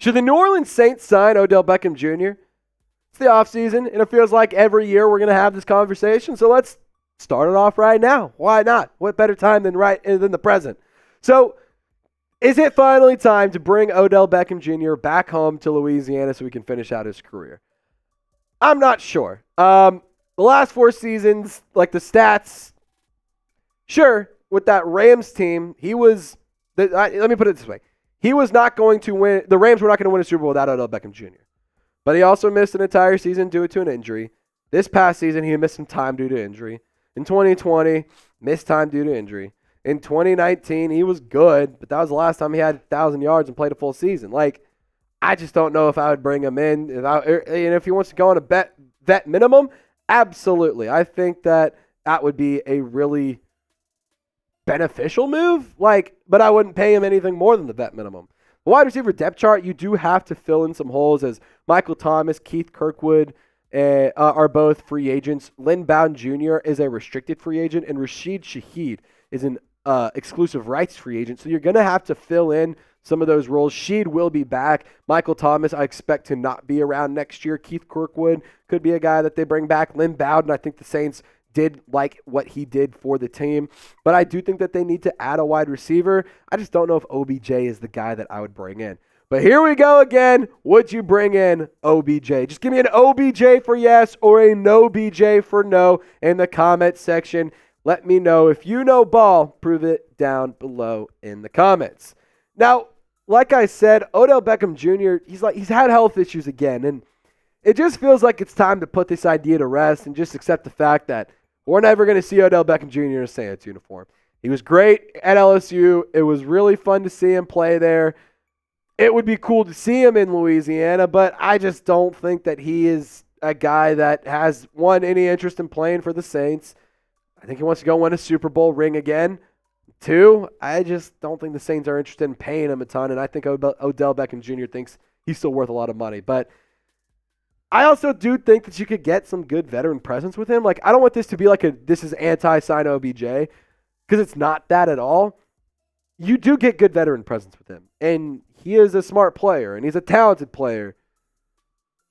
Should the New Orleans Saints sign Odell Beckham Jr.? It's the offseason, and it feels like every year we're going to have this conversation, so let's start it off right now. Why not? What better time than the present? So, is it finally time to bring Odell Beckham Jr. back home to Louisiana so he can finish out his career? I'm not sure. The last 4 seasons, like the stats, sure, with that Rams team, let me put it this way. He was not going to win. The Rams were not going to win a Super Bowl without Odell Beckham Jr. But he also missed an entire season due to an injury. This past season, he missed some time due to injury. In 2020, missed time due to injury. In 2019, he was good, but that was the last time he had 1,000 yards and played a full season. I just don't know if I would bring him in. If he wants to go on a vet minimum, absolutely. I think that would be a really beneficial move. But I wouldn't pay him anything more than the vet minimum. The wide receiver depth chart, you do have to fill in some holes, as Michael Thomas, Keith Kirkwood are both free agents. Lynn Bowden Jr. is a restricted free agent, and Rashid Shaheed is an exclusive rights free agent. So you're going to have to fill in some of those roles. Sheed will be back. Michael Thomas, I expect to not be around next year. Keith Kirkwood could be a guy that they bring back. Lynn Bowden, I think the Saints did like what he did for the team. But I do think that they need to add a wide receiver. I just don't know if OBJ is the guy that I would bring in. But here we go again. Would you bring in OBJ? Just give me an OBJ for yes or a NOBJ for no in the comment section. Let me know if you know ball. Prove it down below in the comments. Now, like I said, Odell Beckham Jr., he's had health issues again. And it just feels like it's time to put this idea to rest and just accept the fact that we're never going to see Odell Beckham Jr. in a Saints uniform. He was great at LSU. It was really fun to see him play there. It would be cool to see him in Louisiana, but I just don't think that he is a guy that has, one, any interest in playing for the Saints. I think he wants to go win a Super Bowl ring again. 2, I just don't think the Saints are interested in paying him a ton, and I think Odell Beckham Jr. thinks he's still worth a lot of money. But I also do think that you could get some good veteran presence with him. I don't want this to be this is anti-sign OBJ, because it's not that at all. You do get good veteran presence with him, and he is a smart player, and he's a talented player.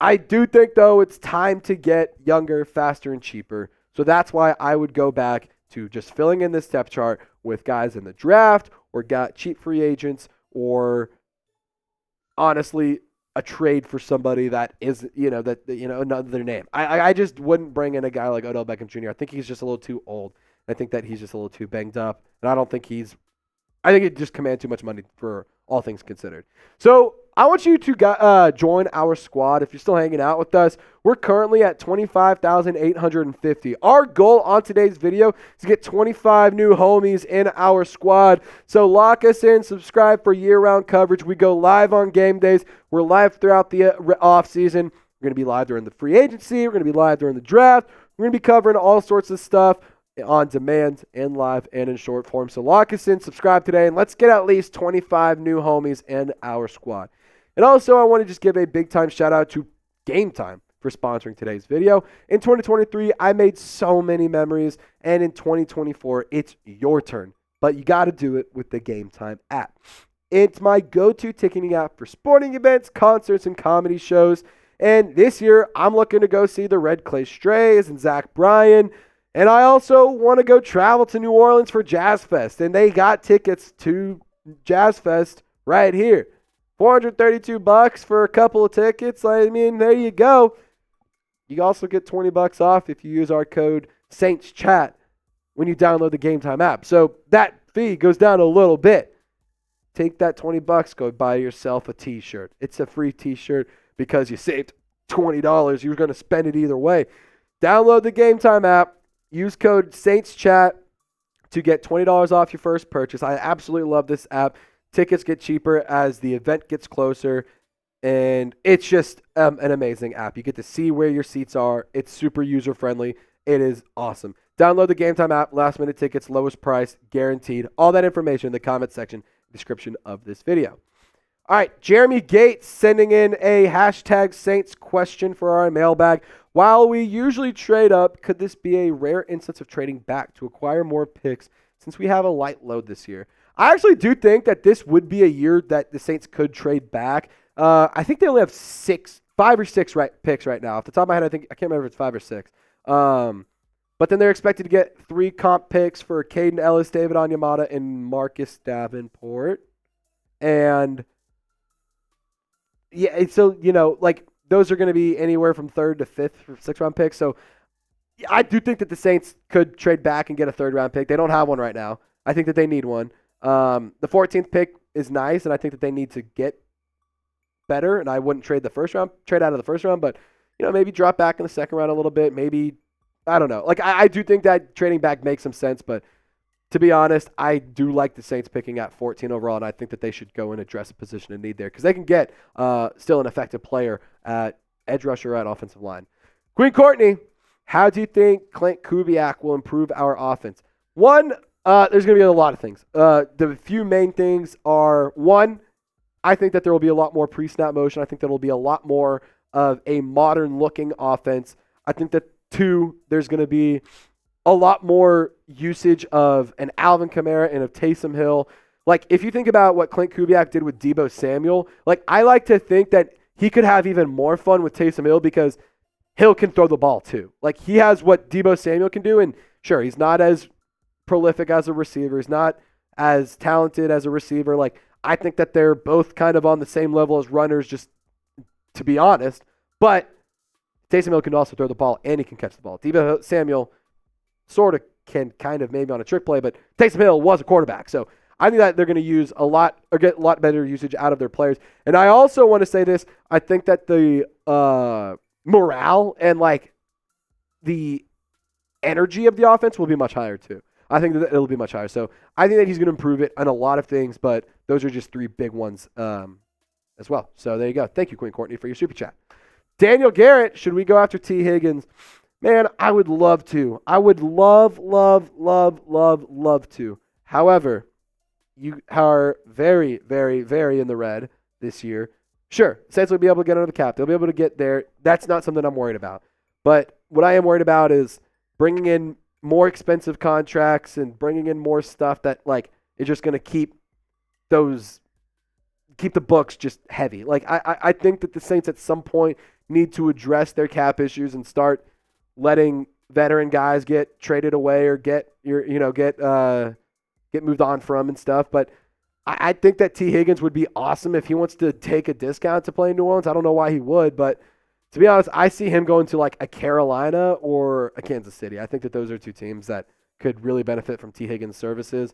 I do think, though, it's time to get younger, faster, and cheaper. So that's why I would go back to just filling in this depth chart with guys in the draft or got cheap free agents or honestly a trade for somebody that is, another name. I just wouldn't bring in a guy like Odell Beckham Jr. I think he's just a little too old. I think that he's just a little too banged up. And I think it just commands too much money for all things considered. So I want you to join our squad if you're still hanging out with us. We're currently at 25,850. Our goal on today's video is to get 25 new homies in our squad. So lock us in, subscribe for year-round coverage. We go live on game days. We're live throughout the offseason. We're going to be live during the free agency. We're going to be live during the draft. We're going to be covering all sorts of stuff on demand and live and in short form. So lock us in, subscribe today, and let's get at least 25 new homies in our squad. And also, I want to just give a big-time shout-out to Game Time for sponsoring today's video. In 2023, I made so many memories, and in 2024, it's your turn. But you got to do it with the Game Time app. It's my go-to ticketing app for sporting events, concerts, and comedy shows. And this year, I'm looking to go see the Red Clay Strays and Zach Bryan. And I also want to go travel to New Orleans for Jazz Fest. And they got tickets to Jazz Fest right here. $432 for a couple of tickets. There you go. You also get $20 off if you use our code SAINTSCHAT when you download the Game Time app. So that fee goes down a little bit. Take that $20, go buy yourself a t-shirt. It's a free t-shirt because you saved $20. You were going to spend it either way. Download the Game Time app. Use code SAINTSCHAT to get $20 off your first purchase. I absolutely love this app. Tickets get cheaper as the event gets closer, and it's just an amazing app. You get to see where your seats are. It's super user-friendly. It is awesome. Download the Game Time app. Last-minute tickets, lowest price, guaranteed. All that information in the comment section, description of this video. All right, Jeremy Gates sending in a hashtag Saints question for our mailbag. While we usually trade up, could this be a rare instance of trading back to acquire more picks since we have a light load this year? I actually do think that this would be a year that the Saints could trade back. I think they only have 5 or 6 picks right now. Off the top of my head, I can't remember if it's 5 or 6. But then they're expected to get 3 comp picks for Caden Ellis, David Onyemata, and Marcus Davenport. And yeah, so, like those are going to be anywhere from 3rd to 5th for 6th-round picks. So I do think that the Saints could trade back and get a 3rd-round pick. They don't have one right now. I think that they need one. The 14th pick is nice, and I think that they need to get better. And I wouldn't trade out of the first round, but maybe drop back in the 2nd round a little bit. Maybe, I don't know. Like I do think that trading back makes some sense, but to be honest, I do like the Saints picking at 14 overall, and I think that they should go and address a position of need there because they can get still an effective player at edge rusher at offensive line. Queen Courtney, how do you think Klint Kubiak will improve our offense? One, there's going to be a lot of things. The few main things are, one, I think that there will be a lot more pre-snap motion. I think there will be a lot more of a modern-looking offense. I think that, 2, there's going to be a lot more usage of an Alvin Kamara and of Taysom Hill. Like, if you think about what Klint Kubiak did with Deebo Samuel, like, I like to think that he could have even more fun with Taysom Hill because Hill can throw the ball too. Like, he has what Deebo Samuel can do, and sure, he's not as prolific as a receiver. He's not as talented as a receiver. Like, I think that they're both kind of on the same level as runners, just to be honest. But Taysom Hill can also throw the ball, and he can catch the ball. Deebo Samuel sort of can kind of maybe on a trick play, but Taysom Hill was a quarterback. So I think that they're going to use a lot or get a lot better usage out of their players. And I also want to say this. I think that the morale and like the energy of the offense will be much higher too. I think that it'll be much higher. So I think that he's going to improve it on a lot of things, but those are just 3 big ones as well. So there you go. Thank you, Queen Courtney, for your super chat. Daniel Garrett, should we go after T. Higgins? Man, I would love to. I would love to. However, you are very, very, very in the red this year. Sure, Saints will be able to get under the cap. They'll be able to get there. That's not something I'm worried about. But what I am worried about is bringing in more expensive contracts and bringing in more stuff that like is just going to keep the books just heavy. Like I think that the Saints at some point need to address their cap issues and start letting veteran guys get traded away or get moved on from and stuff. But I think that T. Higgins would be awesome if he wants to take a discount to play in New Orleans. I don't know why he would, but to be honest, I see him going to like a Carolina or a Kansas City. I think that those are 2 teams that could really benefit from T. Higgins' services.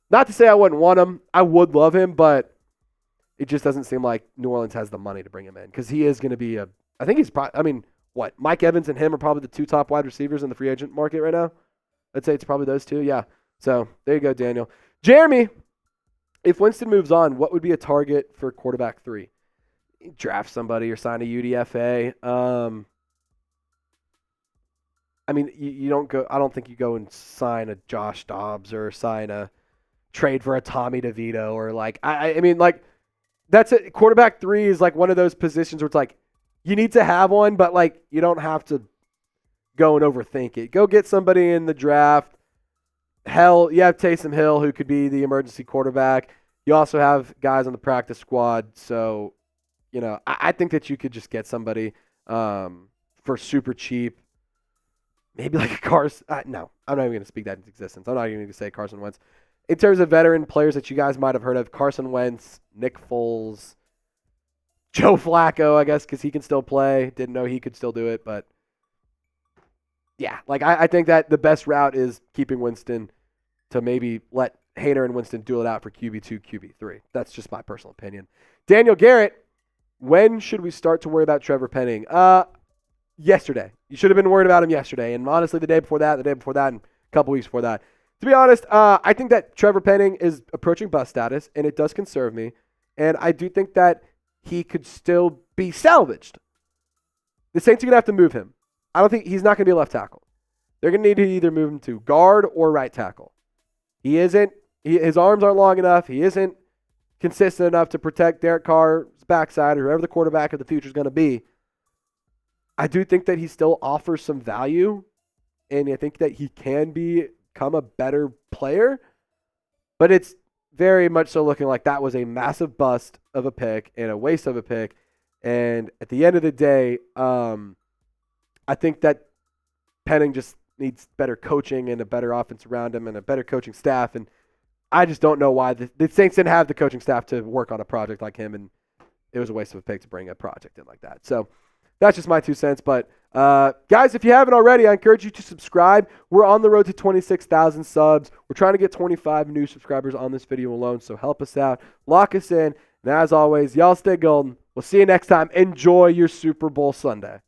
Not to say I wouldn't want him. I would love him, but it just doesn't seem like New Orleans has the money to bring him in because he is going to be Mike Evans and him are probably the 2 top wide receivers in the free agent market right now. I'd say it's probably those 2. Yeah. So there you go, Daniel. Jeremy, if Winston moves on, what would be a target for quarterback 3? Draft somebody or sign a UDFA. You don't go. I don't think you go and sign a Josh Dobbs or sign a trade for a Tommy DeVito or like. That's it. Quarterback 3 is like one of those positions where it's like you need to have one, but like you don't have to go and overthink it. Go get somebody in the draft. Hell, you have Taysom Hill, who could be the emergency quarterback. You also have guys on the practice squad. So, I think that you could just get somebody for super cheap. Maybe like a Carson. No, I'm not even going to speak that into existence. I'm not even going to say Carson Wentz. In terms of veteran players that you guys might have heard of, Carson Wentz, Nick Foles, Joe Flacco, I guess, because he can still play. Didn't know he could still do it, but yeah, like I think that the best route is keeping Winston to maybe let Hader and Winston duel it out for QB2, QB3. That's just my personal opinion. Daniel Garrett, when should we start to worry about Trevor Penning? Yesterday. You should have been worried about him yesterday. And honestly, the day before that, and a couple weeks before that. To be honest, I think that Trevor Penning is approaching bust status, and it does concern me. And I do think that he could still be salvaged. The Saints are going to have to move him. I don't think he's not going to be a left tackle. They're going to need to either move him to guard or right tackle. His arms aren't long enough. He isn't consistent enough to protect Derek Carr's backside or whoever the quarterback of the future is going to be. I do think that he still offers some value, and I think that he can become a better player. But it's very much so looking like that was a massive bust of a pick and a waste of a pick. And at the end of the day, I think that Penning just needs better coaching and a better offense around him and a better coaching staff. And I just don't know why the Saints didn't have the coaching staff to work on a project like him, and it was a waste of a pick to bring a project in like that. So that's just my 2 cents. But guys, if you haven't already, I encourage you to subscribe. We're on the road to 26,000 subs. We're trying to get 25 new subscribers on this video alone, so help us out. Lock us in. And as always, y'all stay golden. We'll see you next time. Enjoy your Super Bowl Sunday.